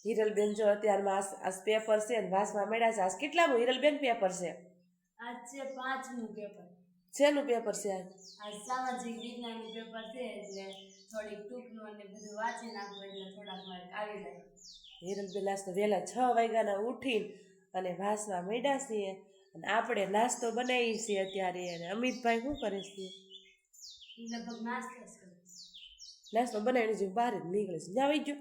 હિરલબેન જો અત્યારમાં આજ પેપર છે ને વાંચવા મળ્યા છે. આજ કેટલામું હિરલબેન પેપર છે? આજ છે 5મું પેપર. શેનું પેપર છે આજ? આજ સામાજિક વિજ્ઞાનનું પેપર છે એટલે થોડીક ટૂંકનું અને બધું વાંચી નાખવું એટલે થોડાક માર્ક આવી જાય. હિરલબેન આજ તો વહેલા 6 વાગ્યાના ઉઠીને અને વાંચવા મળ્યા છીએ અને આપણે નાસ્તો બનાવી છીએ અત્યારે. અને અમિતભાઈ શું કરે છે? લગભગ નાસ્તો જ કરે. નાસ્તો બનાવીને જે બહાર જ નીકળે છે. જ્યાં વહી ગયો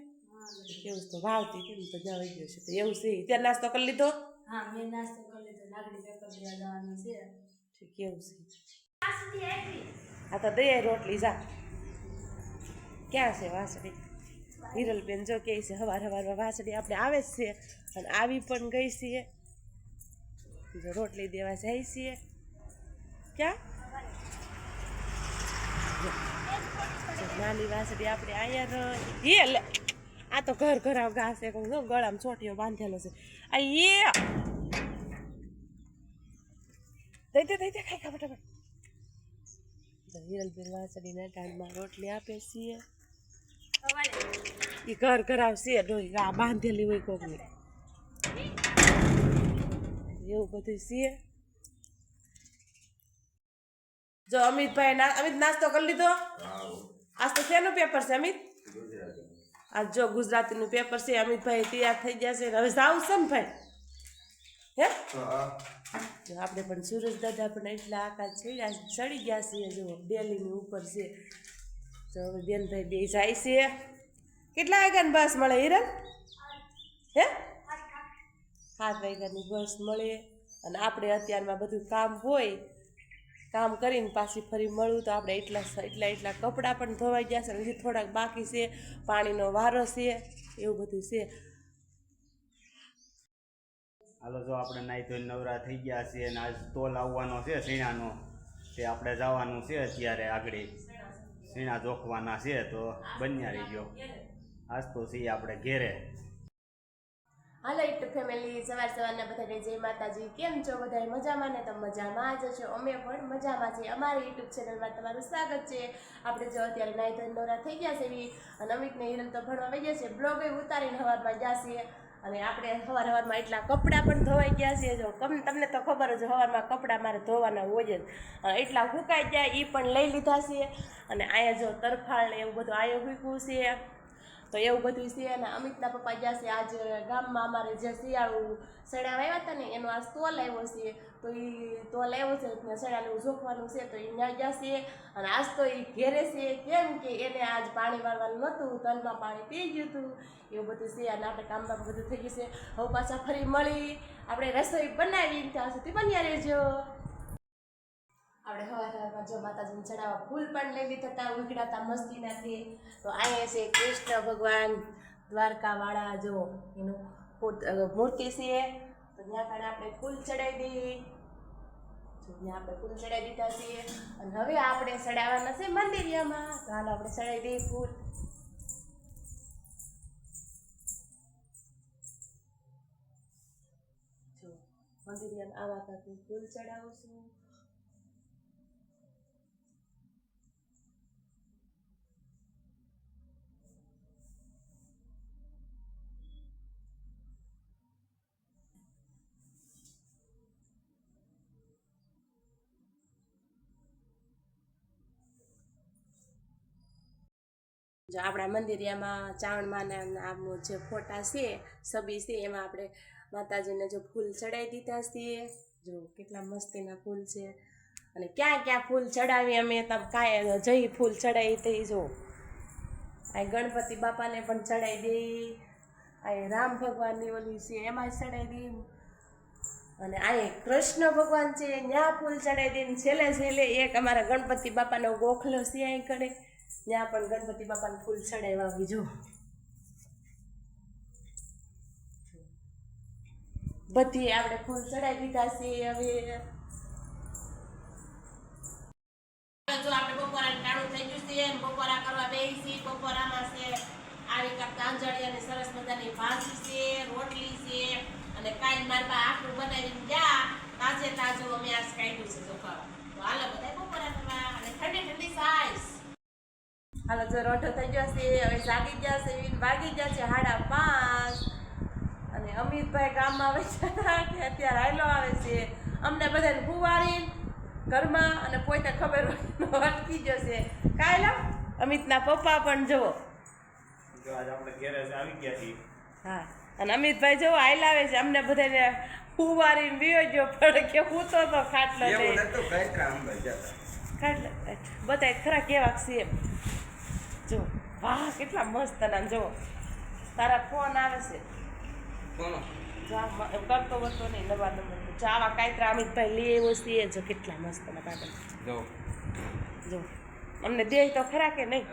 એવું તો વાવતી હતી તો જ્યાં વહી ગયો છે તો એવું છે. ત્યાં નાસ્તો કરી લીધો? હા, મેં નાસ્તો કરી લીધો. નાગડી પેપર દેવા જવાનું છે. કેવું છે? આ તો દે રોટલી જા. ક્યાં છે વાસળી? હિરલબેન જો કે છે હવારમાં વાસળી આપણે આવે જ છે અને આવી પણ ગઈ છીએ. જો રોટલી દેવા જાય છીએ. ક્યાં નાની વાસળી આપણે અહીંયા એ લે. આ તો ઘર ઘરાવ ઘાસ છે ગળામાં ચોટીઓ બાંધેલો છે. આ એ દઈ દે ખાઈ ખા ફટાફટ. હિરલબેન વાસળીના ટાઈમમાં રોટલી આપે છીએ. એ ઘર ઘરાવ છે ડોઈ આ બાંધેલી હોય કોકની એવું બધું છે. જો અમિતભાઈ અમિત નાસ્તો કરી લીધો? આજ તો શેનું પેપર છે અમિત? આજ જો ગુજરાતીનું પેપર છે. અમિતભાઈ તૈયાર થઈ ગયા છે. હવે જાવું છે ને ભાઈ? હે આપણે પણ સુરજ દાદા પણ એટલા આકાશ ચડી ગયા છીએ. જો ડેલીની ઉપર છે. તો હવે બેનભાઈ બે જાય છે. કેટલા વાગ્યાની બસ મળે હિરલ? હે 7 વાગ્યાની બસ મળે. અને આપણે અત્યારમાં બધું કામ હોય, કામ કરીને પાછી ફરી મળવું તો આપણે એટલા કપડાં પણ ધોવાઈ ગયા છે. હજી થોડાક બાકી છે. પાણીનો વારો છે. એવું બધું છે. હાલો જો આપણે નાહી ધોઈને નવરા થઈ ગયા છીએ અને આજ તોલ આવવાનો છે શીણાનો. તે આપણે જવાનું છે અત્યારે આગળ શીણા જોખવાના છે તો બન્યા રહી ગયો. આજ તો છીએ આપણે ઘેરે. હાલો યુટ્યુબ ફેમિલી, સવારના બધાને જય માતાજી. કેમ છો બધા? મજામાં ને? તો મજામાં જ છો. અમે પણ મજામાં છીએ. અમારી યુટ્યુબ ચેનલમાં તમારું સ્વાગત છે. આપણે જો અત્યારે નાહી ધોઈને નવરા થઈ ગયા છે અને અમિતને હિરલ તો ભણવા વહી ગયા છે. બ્લોગ ઉતારીને સવારમાં ગયા છીએ અને આપણે સવારમાં એટલા કપડાં પણ ધોવાઈ ગયા છે. જો તમને તો ખબર જ સવારમાં કપડાં મારે ધોવાના હોય જ. એટલા સુકાઈ ગયા એ પણ લઈ લીધા છે. અને અહીંયા જો તરફાળ ને એવું બધું આયો મૂક્યું છે તો એવું બધું છે. અને અમિતના પપ્પા ગયા છે આજ ગામમાં અમારે જે શિયાળું સડા આવ્યા હતા ને એનો આજ તોલ આવ્યો છે. તો એ તોલ આવ્યો છે સડાનું જોખવાનું છે તો એ ત્યાં ગયા છે. અને આજ તો એ ઘેરે છે કેમ કે એને આજ પાણી વાળવાનું નહોતું, તલમાં પાણી પી ગયું હતું. એવું બધું છે. અને આપણે કામમાં બધું થઈ ગયું છે. હવે પાછા ફરી મળી આપણે રસોઈ બનાવી ત્યાં સુધી બન્યા રહેજો. આપણે સવારમાં જો માતાજીને ચડાવવા ફૂલ પણ લઈ લીધા હતા, ઉઘડા હતા મસ્તીનાથી. તો અહીંયા છે કૃષ્ણ ભગવાન દ્વારકાવાળા, જો એનું મૂર્તિ છે. તો ત્યાં કારણે આપણે ફૂલ ચડાવી દઈએ. ત્યાં આપણે ફૂલ ચડાવી દીધા છીએ. અને હવે આપણે ચડાવવાના છે મંદિરિયામાં. તો હાલ આપણે ચડાવી દઈએ ફૂલ. જો મંદિરિયામાં આવા કાંઈ ફૂલ ચડાવું છું. જો આપણા મંદિરિયામાં ચાવણમાના આમ જે ફોટા છે, છબી છે, એમાં આપણે માતાજીને જો ફૂલ ચડાવી દીધા છીએ. જો કેટલા મસ્તીના ફૂલ છે. અને ક્યાં ક્યાં ફૂલ ચડાવી અમે તમે કાંઈ જઈ ફૂલ ચડાવી તે જો આ ગણપતિ બાપાને પણ ચડાવી દઈ. આ રામ ભગવાનની ઓલી છે એમાં ચડાવી દઈ. અને આ કૃષ્ણ ભગવાન છે ત્યાં ફૂલ ચડાવી દઈને છેલ્લે એક અમારા ગણપતિ બાપાનો ગોખલો છે અહીં કરે ત્યાં પણ ગણપતિ બાપાને ફૂલ ચડાવ્યા આવી. જો બધી આપણે ફૂલ ચડાવી દીધા છે. હવે જો આપણે બપોરાનું ટાણું થઈ ગયું છે. બપોરા કરવા બેસી. બપોરામાં છે આવી કાંક તાંજળી અને સરસ મજાની ભાજી છે, રોટલી છે. અને કાલ મારા આખું બનાવીને ગયા તાજે તાજું અમે આજ કાઢ્યું છે ચોખાવા. તો હાલો બધા બપોરા કરવા અને ઠંડી ઠંડી સાઈસ. હાલો જો રોટો થઈ ગયો છે. હવે જાગી ગયા છે, વાગી ગયા છે 5:30. અમિતભાઈ ગામમાં આવે છે કે અત્યારે હાયલો આવે છે અમને બધાને ફુવારી ઘરમાં અને પોતે ખબર અટકી જશે કાયલા અમિતના પપ્પા પણ જુઓ જો આજ આપણે ગેરેજ આવી ગયા છીએ હા અને અમિતભાઈ જુઓ હાયલા આવે છે અમને બધાને ફુવારીને વિયો ગયો પણ કે હું તો ખાટલો ખાટલો બતાય ખરા કેવા છે એમ જો વાહ કેટલા મસ્ત ના જો તારા ફોન આવે છે કરતો વરતો નહીં નવા નંબર ચાવા કાંઈત્રા અમિતભાઈ લે એવો છે જો કેટલા મસ્ત ના કાકા જો અમને દે તો ખરા કે નહીં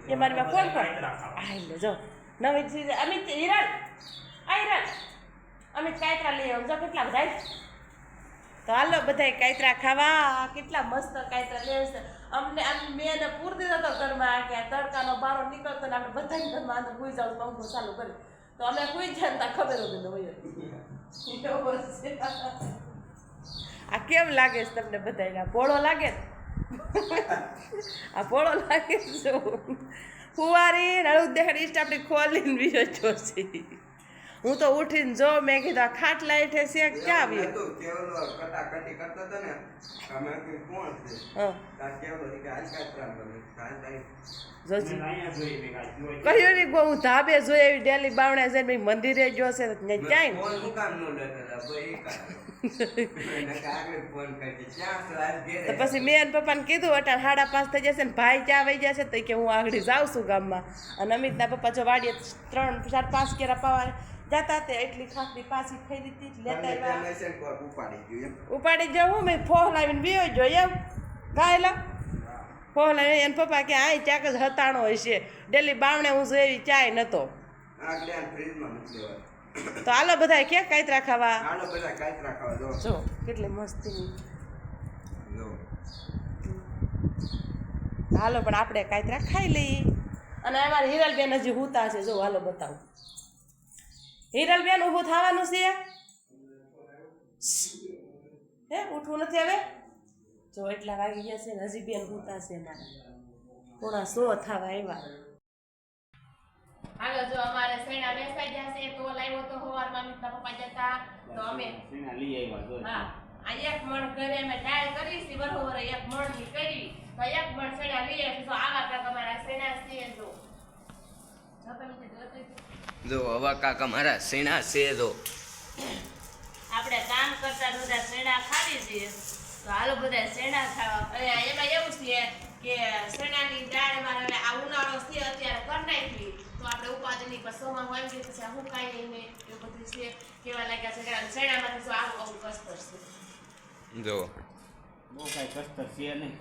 એ મારી માં કોણ કોણ આઈ લે જો નવી ચીજ અમિત હિરણ આ હિરણ અમિત કાંઈત્રા લઈ આવ જો કેટલા બધા તો હાલો બધાય કાંઈત્રા ખાવા કેટલા મસ્ત કાંઈત્રા લે છે અમને મેં પૂર દીધો હતો ઘરમાં કે તડકાનો બારો નીકળતો ને આપણે બધાને ઘરમાં અંદર ભૂઈ જાવ પંખો ચાલુ કરી તો અમે ભૂઈ જાય ને ખબર હતી આ કેમ લાગે છે તમને બધાને પોળો લાગે આ પોળો લાગે જો ફુવારી હળું દેખાડી ઇસ્ટ આપણી ખોલીને બીજો જોશી હું તો ઉઠીને જો મેં કીધું આ ખાટલા હેઠે છે ક્યાં આવ્યો કહ્યું નહીં હું ધાબે જોઈ એવી ડેલી બાવણે જઈને મંદિરે ગયો છે તો પછી મેં પપ્પાને કીધું અટાણ 5:30 થઈ જશે ને ભાઈ ક્યાં વહી જશે તો કે હું આગળ જાઉં છું ગામમાં અને અમિતના પપ્પા જો વાડીએ 3, 4, 5 કેરા પાવા જતા તે એટલી ખાખરી પાછી ખાઈ દીધી લેતા ઉપાડી જવું મેં ફોહ લાવીને બીયો જો એમ ગાયેલો ફોહ લાવીને એને પપ્પા કે આ ચાક જ હતાણો હોય છે ડેલી બાવણે હું જોઈ ચાય નતો તો હાલો બધા ક્યાં કાંઈત્રા ખાવા જો કેટલી મસ્તી હાલો પણ આપણે કાંઈત્રા ખાઈ લઈએ અને અમારી હિરલબેન હજી હુતા છે જો હાલો બતાવું હિરલબેન ઊભું થવાનું છે હે ઉઠવું નથી હવે જો એટલા વાગી ગયા છે ને હજી બેન હુતા છે મારા 9:30 થવા આવ્યા હાલો જો અમારે સેણા બેસાઈ ગયા છે તો લાવ્યો તો હવારમાં અમિતના પપ્પા જતા તો અમે સેણા લઈ આવ્યા જો હા આ એક મણ ઘરે અમે ડાળ કરી છે બરોબર એક મણ ની કરી તો એક મણ સેણા લઈ આવી તો આવા કાક અમારા સેણા છે જો હવા કાકા મારા સેણા છે જો આપણે કામ કરતા બધા સેણા ખાવી છે તો હાલો બધા સેણા ખાવા અને એમાં એવું છે કે સેણાની દાળ મારે આ ઉનાળો છે અત્યારે કરી નાખી તો આપણે ઉપાધિની પસોમાં હોય કે પછી હું કાંઈ નહીં એવું બધું છે કેવા લાગ્યા છે કે સેણામાંથી જો આવું આવું કસ્તર છે જો બહુ કાંઈ કસ્તર છે નહીં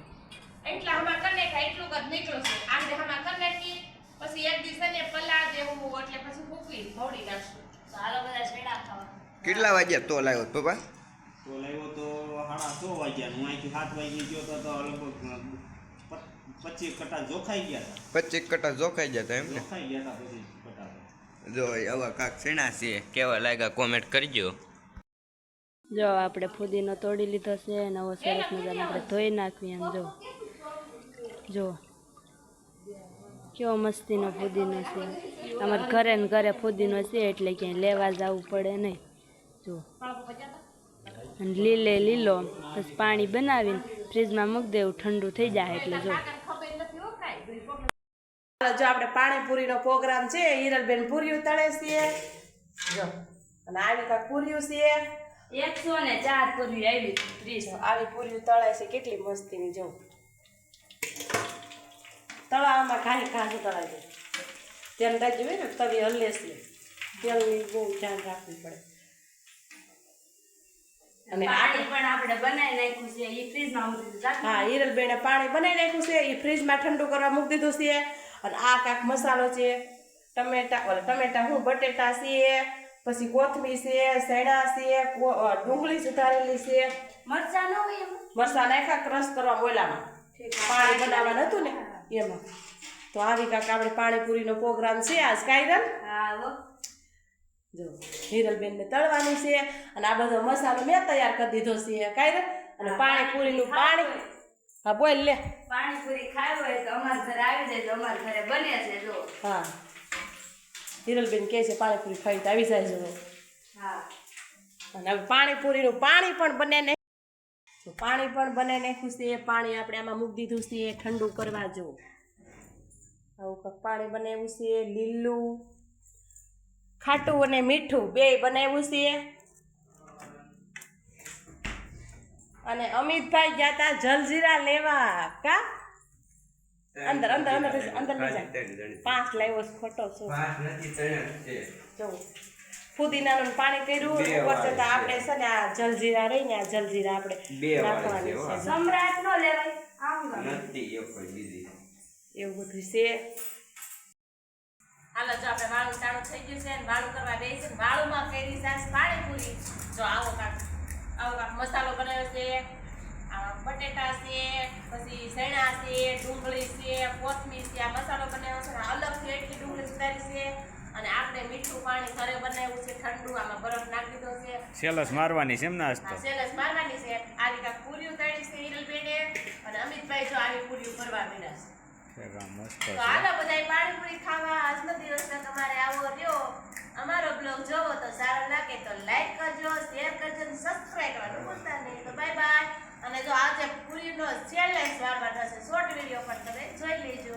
એટલા હમણાં કરી નાખ્યા એટલું જ નીકળ્યું છે આજે હમણાં કરી નાખી પછી એક દિવસ ને પલા દેવું એટલે પછી ફૂકવી ભોળી નાખશું તો હાલો બધા સેણા ખાવા કેટલા વાગ્યા તો લાવ્યો પપ્પા તો લાવ્યો તો 6:30 વાગ્યા હું અહીંથી 7 વાગે ગયો તો લગભગ 25 કટા જોખાઈ ગયા હતા 25 કટા જોખાઈ ગયા હતા એમ ને જોખાઈ ગયા હતા 25 કટા જો હવા કાક સેણા છે કેવા લાગ્યા કોમેન્ટ કરજો જો આપણે ફુદીનો તોડી લીધો છે નવો સરસ મજાનો આપણે ધોઈ નાખવી એમ જો કેવો મસ્તીનો ફુદીનો છે અમારે ઘરે ને ઘરે ફુદીનો છે એટલે ક્યાંય લેવા જવું પડે નહીં જો અને લીલો પછી પાણી બનાવીને ફ્રીજમાં મૂકી દેવું ઠંડુ થઈ જાય એટલે જો જો આપણે પાણીપુરીનો પ્રોગ્રામ છે હિરલબેન પૂરીઓ તળે છે જો અને આવી કાંઈક પૂરીઓ છે 104 પૂરી આવી 30 આવી પૂરીઓ તળે છે કેટલી મસ્તીની જો તળાવમાં ખાઈ ખાસ તળાય છે તેલ રાખી હોય ને તવી હલે છે તેલની બહુ ધ્યાન રાખવું પડે અને પાણી પણ આપણે બનાવી નાખ્યું છે એ ફ્રીજમાં મૂકી દીધું હા હિરલબેને પાણી બનાવી નાખ્યું છે એ ફ્રીજમાં ઠંડુ કરવા મૂકી દીધું છે અને આ કાંક મસાલો છે ટમેટા હું બટેટા છે પછી કોથમીર છે સેણા છે ડુંગળી સુધારેલી છે મરચાં ન હોય એમાં મરચાં નાખ્યા ક્રશ કરવા બોલામાં પાણી બનાવવાનું હતું ને એમાં તો આવી કાંક આપણે પાણીપુરીનો પ્રોગ્રામ છે આજ કાયદન હા જો હિરલબેનને તળવાની છે અને આ બધો મસાલો મેં તૈયાર કરી દીધો છે કાયદન અને પાણીપુરીનું પાણી હા બોલ લે પાણીપુરી ખાવી હોય તો અમારા ઘરે આવી જાય તો અમારા ઘરે બને છે જો હા હિરલબેન કહે છે પાણીપુરી ખાઈ તો આવી જાય જો. અને હવે પાણીપુરીનું પાણી પણ બને ને પાણી પણ બને નાખ્યું છે. પાણી આપણે આમાં મૂકી દીધું છે ઠંડુ કરવા જો. આવું કંઈક પાણી બનાવ્યું છે. લીલું ખાટું અને મીઠું બે બનાવ્યું છે. અને અમિતભાઈ ગયા તા જલજીરા લેવા કા અંદર અંદર અંદર અંદર લઈ જાય. 5 લાવ્યો છે ખોટો છે જો. ફુદીનાનું પાણી કર્યું ઉપર જતા આપણે છે ને આ જલજીરા રહી ને આ જલજીરા આપણે નાખવાની છે. સમ્રાટ નો લેવાય એવું બધું છે. હાલો જો આપણે વાળું ટાણું થઈ ગયું છે ને વાળું કરવા બેસી છે. વાળુંમાં કરી છે પાણીપુરી. જો આવો કાંક મસાલો બનાવ્યો છે. બટેટા છે, પછી સૈણા છે, ડુંગળી છે, કોથમીર છે. આ મસાલો બનાવ્યો છે. અલગથી એટલી ડુંગળી સુધારી છે. અને આપણે મીઠું પાણી ઘરે બનાવ્યું છે ઠંડુ. આમાં બરફ નાખી દીધો છે. સેલસ મારવાની છે એમ નાસ્તો. સેલસ મારવાની છે. આવી કાંક પૂરીઓ તળી છે હિરલબેને. અને અમિતભાઈ જો આવી પૂરીઓ કરવા માંડ્યા છે. મસ્ત તો હાલો બધાય પાણીપુરી ખાવા. આજનો દિવસના તમારે આવો રહ્યો. અમારો બ્લોગ જોવો તો સારો લાગે તો લાઈક કરજો, શેર કરજો અને સબસ્ક્રાઇબ કરવાનું ભૂલતા નહીં. તો બાય બાય. અને જો આજે પૂરીનો ચેલેન્જ વારવાનો છે શોર્ટ વિડીયો પણ તમે જોઈ લેજો.